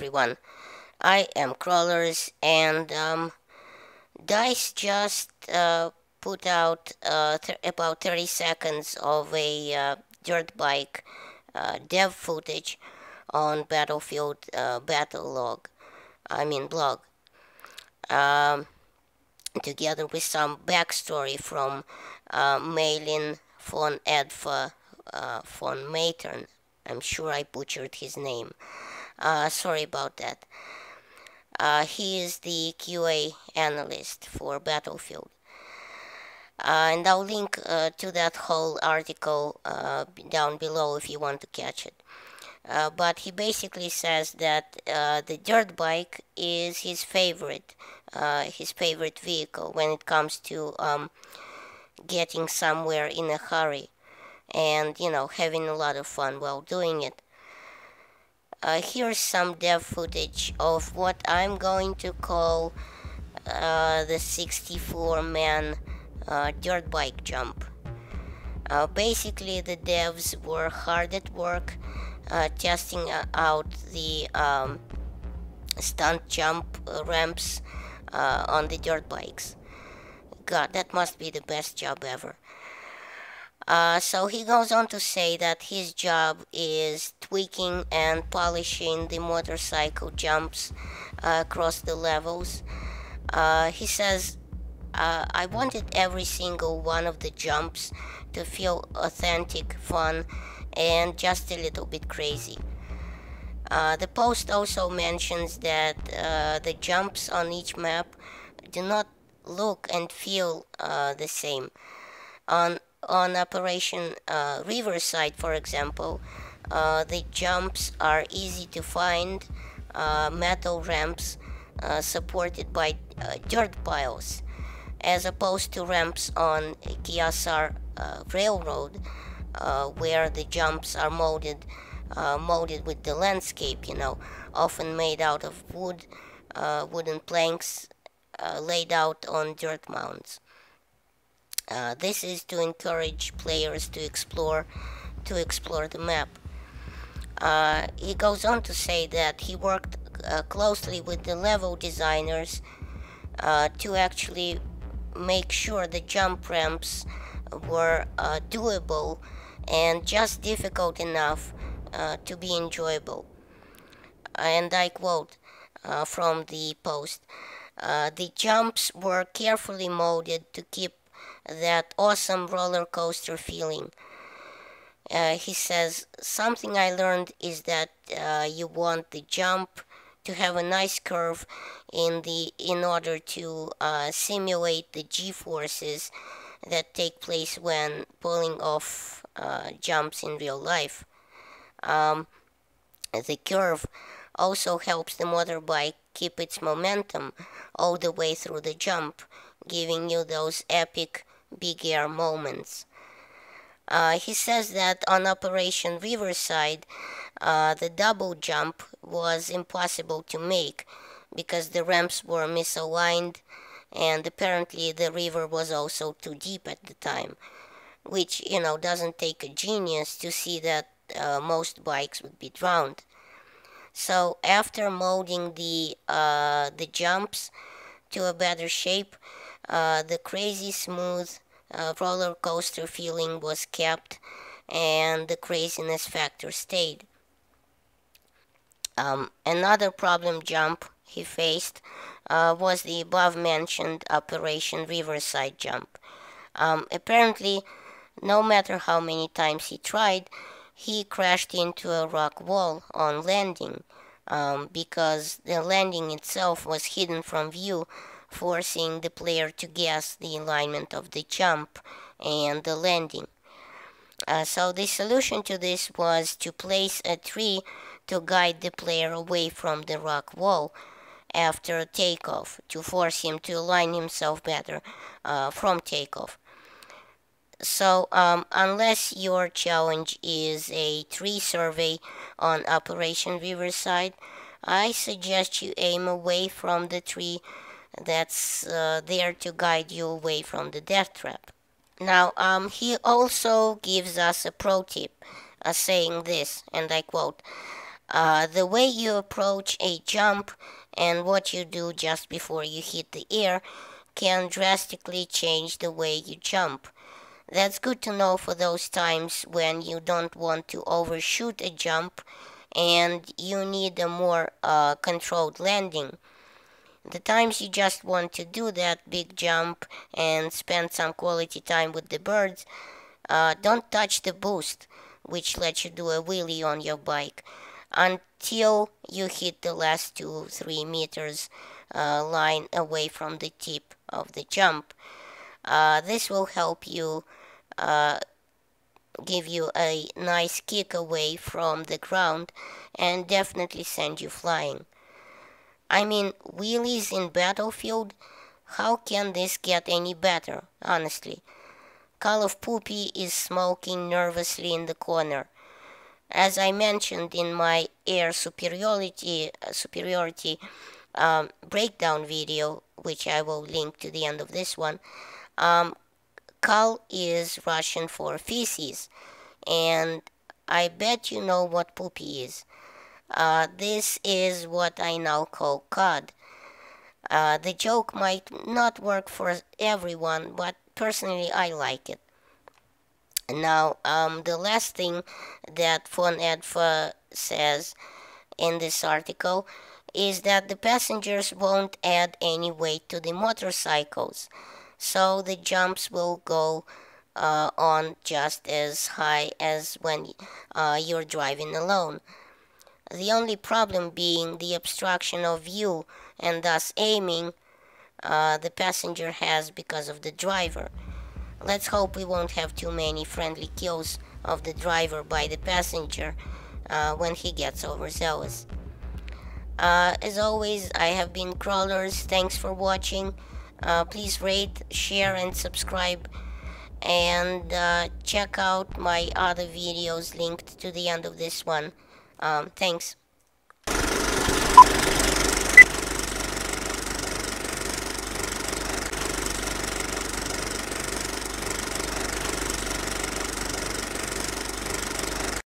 everyone. I am Crawlers, and DICE just put out about 30 seconds of a dirt bike dev footage on Battlefield Battlelog, blog, um, together with some backstory from Malin von Edfa von Matern. I'm sure I butchered his name. Sorry about that. He is the QA analyst for Battlefield. And I'll link to that whole article down below if you want to catch it. But he basically says that the dirt bike is his favorite vehicle when it comes to getting somewhere in a hurry and, having a lot of fun while doing it. Here's some dev footage of what I'm going to call the 64-man dirt bike jump. Basically, the devs were hard at work testing out the stunt jump ramps on the dirt bikes. God, that must be the best job ever. So he goes on to say that his job is tweaking and polishing the motorcycle jumps across the levels. He says, I wanted every single one of the jumps to feel authentic, fun, and just a little bit crazy. The post also mentions that the jumps on each map do not look and feel the same. On Operation Riverside, for example, the jumps are easy to find, metal ramps supported by dirt piles, as opposed to ramps on Kiasar Railroad, where the jumps are molded with the landscape, often made out of wood, wooden planks laid out on dirt mounds. This is to encourage players to explore the map. He goes on to say that he worked closely with the level designers to actually make sure the jump ramps were doable and just difficult enough to be enjoyable. And I quote from the post, the jumps were carefully molded to keep that awesome roller coaster feeling. He says, something I learned is that you want the jump to have a nice curve in order to simulate the G-forces that take place when pulling off jumps in real life. The curve also helps the motorbike keep its momentum all the way through the jump, giving you those epic big air moments. He says that on Operation Riverside, the double jump was impossible to make because the ramps were misaligned, and apparently the river was also too deep at the time, which, doesn't take a genius to see that most bikes would be drowned. So after molding the jumps to a better shape, the crazy smooth roller coaster feeling was kept, and the craziness factor stayed. Another problem jump he faced was the above-mentioned Operation Riverside jump. Apparently, no matter how many times he tried, he crashed into a rock wall on landing, because the landing itself was hidden from view, forcing the player to guess the alignment of the jump and the landing. So the solution to this was to place a tree to guide the player away from the rock wall after takeoff, to force him to align himself better from takeoff. So unless your challenge is a tree survey on Operation Riverside, I suggest you aim away from the tree that's there to guide you away from the death trap. Now, he also gives us a pro tip, saying this, and I quote, The way you approach a jump and what you do just before you hit the air can drastically change the way you jump. That's good to know for those times when you don't want to overshoot a jump and you need a more controlled landing. The times you just want to do that big jump and spend some quality time with the birds, don't touch the boost, which lets you do a wheelie on your bike, until you hit the last 2-3 meters line away from the tip of the jump. This will help you give you a nice kick away from the ground and definitely send you flying. I mean, wheelies in Battlefield? How can this get any better, honestly? Call of Poopy is smoking nervously in the corner. As I mentioned in my air superiority breakdown video, which I will link to the end of this one, Kal is Russian for feces, and I bet you know what poopy is. This is what I now call cod. The joke might not work for everyone, but personally I like it. Now, the last thing that FunEdfa says in this article is that the passengers won't add any weight to the motorcycles, so the jumps will go on just as high as when you're driving alone. The only problem being the obstruction of view and thus aiming the passenger has because of the driver. Let's hope we won't have too many friendly kills of the driver by the passenger when he gets overzealous. As always, I have been Crawlers. Thanks for watching. Please rate, share, and subscribe. And check out my other videos linked to the end of this one. Thanks.